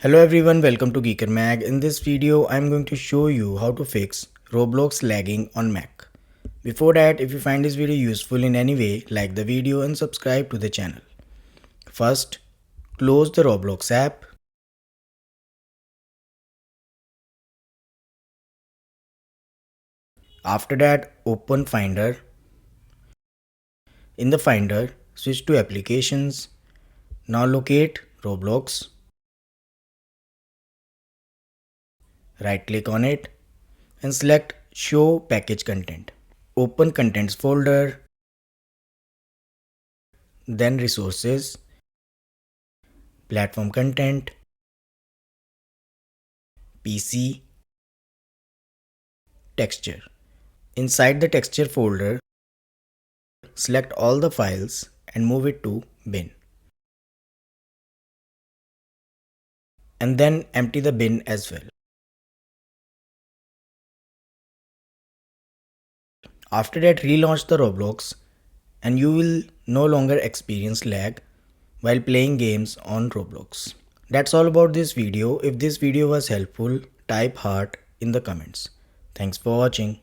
Hello everyone, welcome to Geeker Mag. In this video, I'm going to show you how to fix Roblox lagging on Mac. Before that, if you find this video useful in any way, like the video and subscribe to the channel. First, close the Roblox app. After that, open Finder. In the Finder, switch to Applications. Now locate Roblox. Right click on it and select Show Package Content. Open Contents folder, then Resources, Platform Content, PC, Texture. Inside the texture folder, select all the files and move it to bin. And then empty the bin as well. After that, relaunch the Roblox and you will no longer experience lag while playing games on Roblox. That's all about this video. If this video was helpful, type heart in the comments. Thanks for watching.